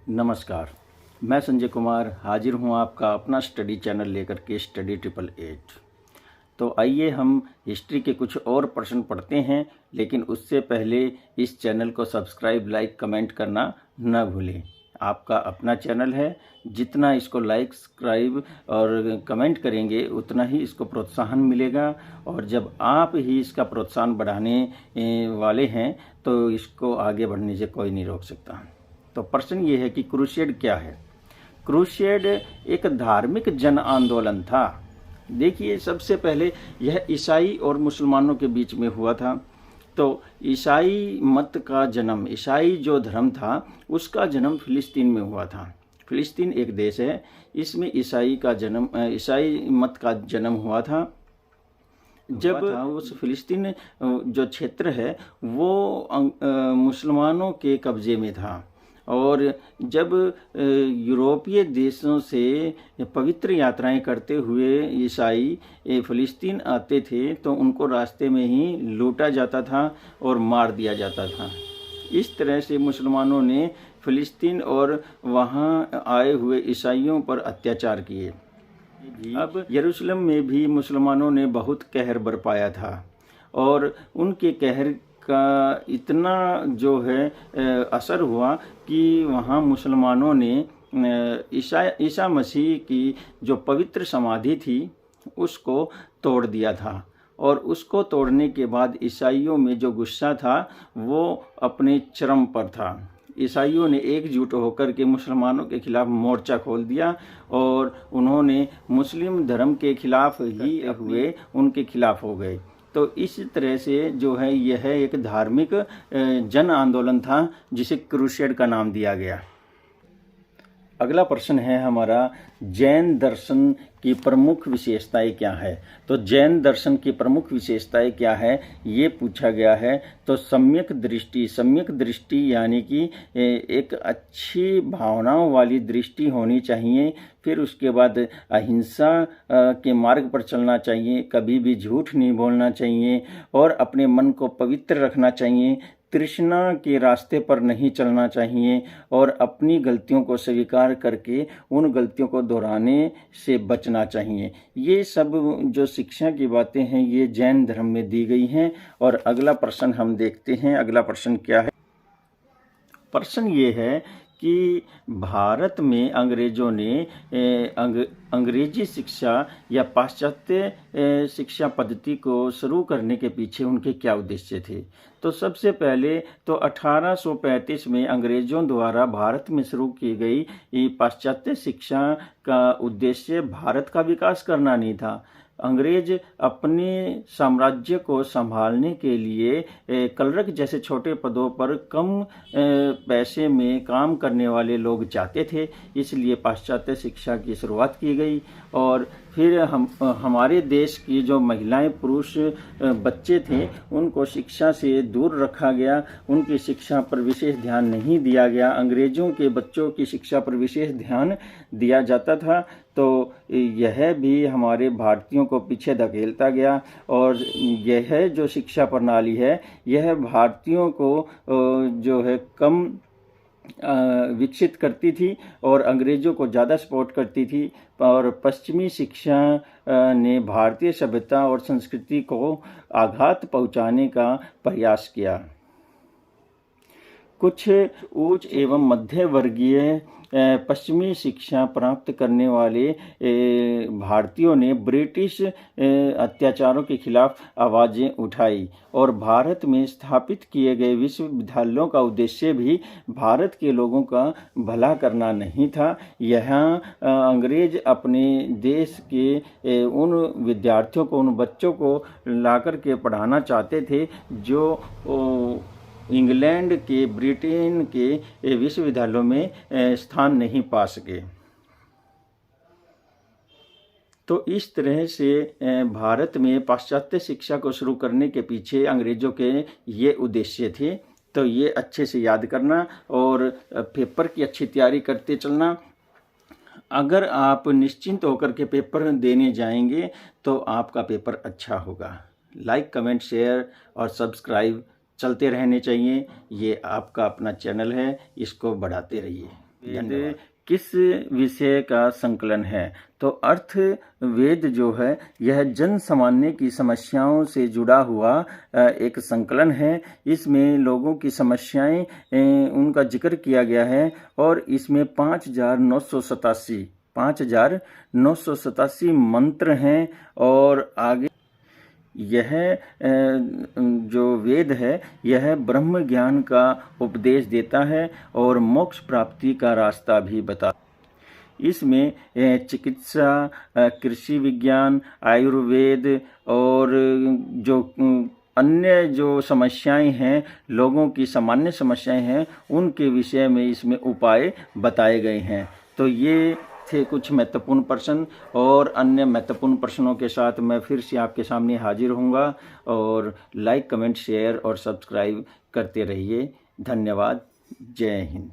नमस्कार, मैं संजय कुमार हाजिर हूँ आपका अपना स्टडी चैनल लेकर के स्टडी 888। तो आइए हम हिस्ट्री के कुछ और प्रश्न पढ़ते हैं, लेकिन उससे पहले इस चैनल को सब्सक्राइब, लाइक, कमेंट करना न भूलें। आपका अपना चैनल है, जितना इसको लाइक, सब्सक्राइब और कमेंट करेंगे उतना ही इसको प्रोत्साहन मिलेगा, और जब आप ही इसका प्रोत्साहन बढ़ाने वाले हैं तो इसको आगे बढ़ने से कोई नहीं रोक सकता। तो प्रश्न ये है कि क्रूसेड क्या है। क्रूसेड एक धार्मिक जन आंदोलन था। देखिए, सबसे पहले यह ईसाई और मुसलमानों के बीच में हुआ था। तो ईसाई मत का जन्म, ईसाई जो धर्म था उसका जन्म फिलिस्तीन में हुआ था। फिलिस्तीन एक देश है, इसमें ईसाई मत का जन्म हुआ था। जब उस फिलिस्तीन जो क्षेत्र है वो मुसलमानों के कब्जे में था, और जब यूरोपीय देशों से पवित्र यात्राएं करते हुए ईसाई फिलिस्तीन आते थे तो उनको रास्ते में ही लूटा जाता था और मार दिया जाता था। इस तरह से मुसलमानों ने फिलिस्तीन और वहाँ आए हुए ईसाइयों पर अत्याचार किए। अब यरूशलेम में भी मुसलमानों ने बहुत कहर बरपाया था, और उनके कहर का इतना जो है असर हुआ कि वहाँ मुसलमानों ने ईसा मसीह की जो पवित्र समाधि थी उसको तोड़ दिया था, और उसको तोड़ने के बाद ईसाइयों में जो गुस्सा था वो अपने चरम पर था। ईसाइयों ने एकजुट होकर के मुसलमानों के खिलाफ मोर्चा खोल दिया, और उन्होंने मुस्लिम धर्म के खिलाफ ही हुए उनके खिलाफ हो गए। तो इस तरह से जो है यह एक धार्मिक जन आंदोलन था जिसे क्रूसेड का नाम दिया गया। अगला प्रश्न है हमारा, जैन दर्शन की प्रमुख विशेषताएं क्या है। तो जैन दर्शन की प्रमुख विशेषताएं क्या है ये पूछा गया है। तो सम्यक दृष्टि यानी कि एक अच्छी भावनाओं वाली दृष्टि होनी चाहिए। फिर उसके बाद अहिंसा के मार्ग पर चलना चाहिए, कभी भी झूठ नहीं बोलना चाहिए, और अपने मन को पवित्र रखना चाहिए। तृष्णा के रास्ते पर नहीं चलना चाहिए, और अपनी गलतियों को स्वीकार करके उन गलतियों को दोहराने से बचना चाहिए। ये सब जो शिक्षा की बातें हैं ये जैन धर्म में दी गई हैं। और अगला प्रश्न हम देखते हैं। अगला प्रश्न क्या है। प्रश्न ये है कि भारत में अंग्रेजों ने अंग्रेजी शिक्षा या पाश्चात्य शिक्षा पद्धति को शुरू करने के पीछे उनके क्या उद्देश्य थे। तो सबसे पहले तो 1835 में अंग्रेजों द्वारा भारत में शुरू की गई पाश्चात्य शिक्षा का उद्देश्य भारत का विकास करना नहीं था। अंग्रेज अपने साम्राज्य को संभालने के लिए कलरक जैसे छोटे पदों पर कम पैसे में काम करने वाले लोग चाहते थे, इसलिए पाश्चात्य शिक्षा की शुरुआत की गई। और फिर हमारे देश की जो महिलाएं, पुरुष, बच्चे थे उनको शिक्षा से दूर रखा गया, उनकी शिक्षा पर विशेष ध्यान नहीं दिया गया। अंग्रेजों के बच्चों की शिक्षा पर विशेष ध्यान दिया जाता था, तो यह भी हमारे भारतीयों को पीछे धकेलता गया। और यह जो शिक्षा प्रणाली है यह भारतीयों को जो है कम विकसित करती थी और अंग्रेजों को ज़्यादा सपोर्ट करती थी। और पश्चिमी शिक्षा ने भारतीय सभ्यता और संस्कृति को आघात पहुंचाने का प्रयास किया। कुछ उच्च एवं मध्य वर्गीय पश्चिमी शिक्षा प्राप्त करने वाले भारतीयों ने ब्रिटिश अत्याचारों के खिलाफ आवाज़ें उठाई, और भारत में स्थापित किए गए विश्वविद्यालयों का उद्देश्य भी भारत के लोगों का भला करना नहीं था। यहाँ अंग्रेज अपने देश के उन विद्यार्थियों को, उन बच्चों को ला कर के पढ़ाना चाहते थे जो इंग्लैंड के, ब्रिटेन के विश्वविद्यालयों में स्थान नहीं पा सके। तो इस तरह से भारत में पाश्चात्य शिक्षा को शुरू करने के पीछे अंग्रेजों के ये उद्देश्य थे। तो ये अच्छे से याद करना और पेपर की अच्छी तैयारी करते चलना। अगर आप निश्चिंत होकर के पेपर देने जाएंगे तो आपका पेपर अच्छा होगा। लाइक, कमेंट, शेयर और सब्सक्राइब चलते रहने चाहिए। ये आपका अपना चैनल है, इसको बढ़ाते रहिए। वेद किस विषय का संकलन है? तो अर्थ वेद जो है यह जन सामान्य की समस्याओं से जुड़ा हुआ एक संकलन है। इसमें लोगों की समस्याएं उनका जिक्र किया गया है और इसमें 5,987 मंत्र हैं। और आगे यह जो वेद है यह ब्रह्म ज्ञान का उपदेश देता है और मोक्ष प्राप्ति का रास्ता भी बताता है। इसमें चिकित्सा, कृषि विज्ञान, आयुर्वेद और जो अन्य जो समस्याएं हैं, लोगों की सामान्य समस्याएं हैं, उनके विषय में इसमें उपाय बताए गए हैं। तो ये थे कुछ महत्वपूर्ण प्रश्न, और अन्य महत्वपूर्ण प्रश्नों के साथ मैं फिर से आपके सामने हाजिर होऊंगा। और लाइक, कमेंट, शेयर और सब्सक्राइब करते रहिए। धन्यवाद। जय हिंद।